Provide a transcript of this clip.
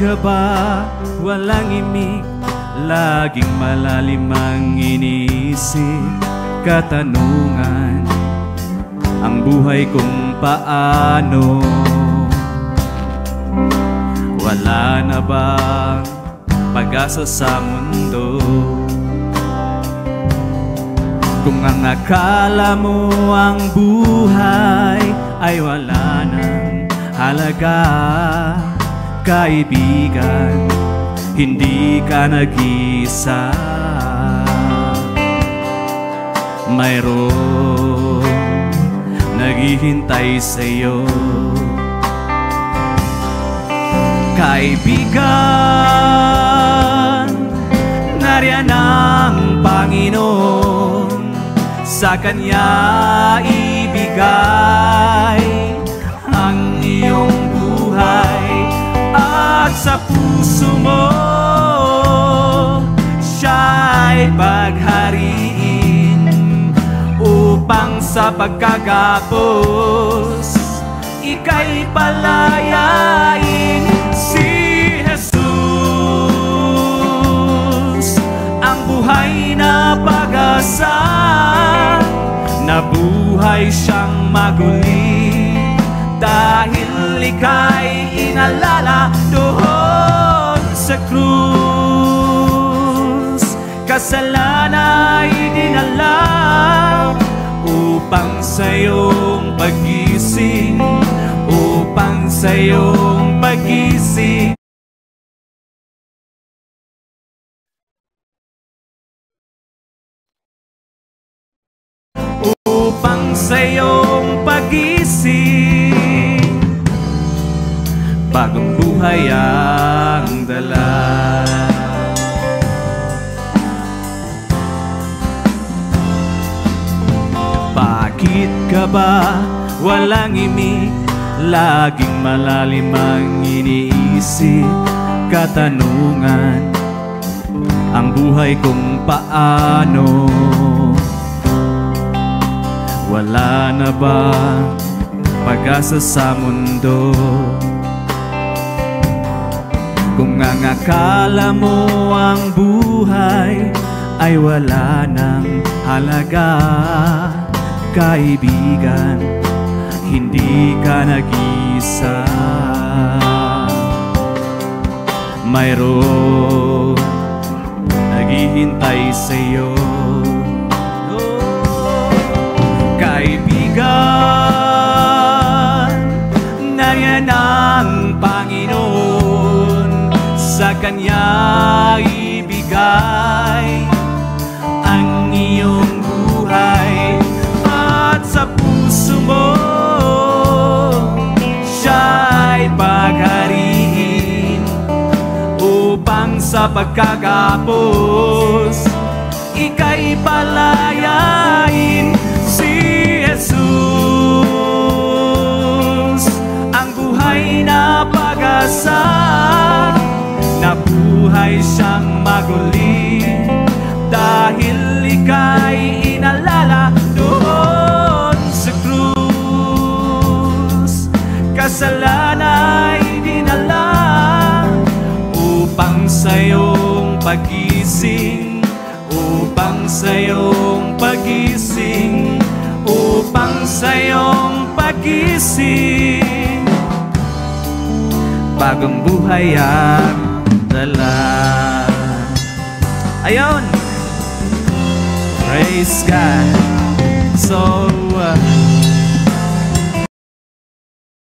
ka ba? Walang imig, laging malalim ang iniisip. Katanungan, ang buhay kung paano. Wala na bang pag-asa sa mundo? Kung ang akala mo ang buhay ay wala nang halaga, kaibigan, hindi ka nag-isa. Mayroong naghihintay sa'yo. Kaibigan, nariyan ang Panginoon, sa Kanya ibigay ang iyong buhay. At sa puso mo siya'y paghariin, upang sa pagkagapos ika'y palayain. Si Jesus, ang buhay na pag-asa, nabuhay siyang maguli, dahil ika'y inalala doon sa krus. Kasalana'y dinala upang sa iyong pag-gising, upang sa iyong pag-gising. Upang sa iyong pag-gising, bagong buhay ang dala. Bakit ka ba walang imig, laging malalim ang iniisip? Katanungan, ang buhay kung paano. Wala na ba pag-asa sa mundo? Kung ang akala mo ang buhay ay wala nang halaga, kaibigan, hindi ka nag-isa. Mayroong naghihintay sa'yo. Kaibigan, nariyan ang Panginoon, sa Kanya ibigay ang iyong buhay. At sa puso mo siya'y paghariin, upang sa pagkagapos ika'y palayain. Jesus, ang buhay na pag-asa, nabuhay siyang maguli, dahil ika'y inalala doon sa krus. Kasalana'y dinala upang sa iyong pag-gising, upang sa iyong pag-gising, upang sa iyong pag-gising, bagong buhay ang dala. Ayun! Praise God! So,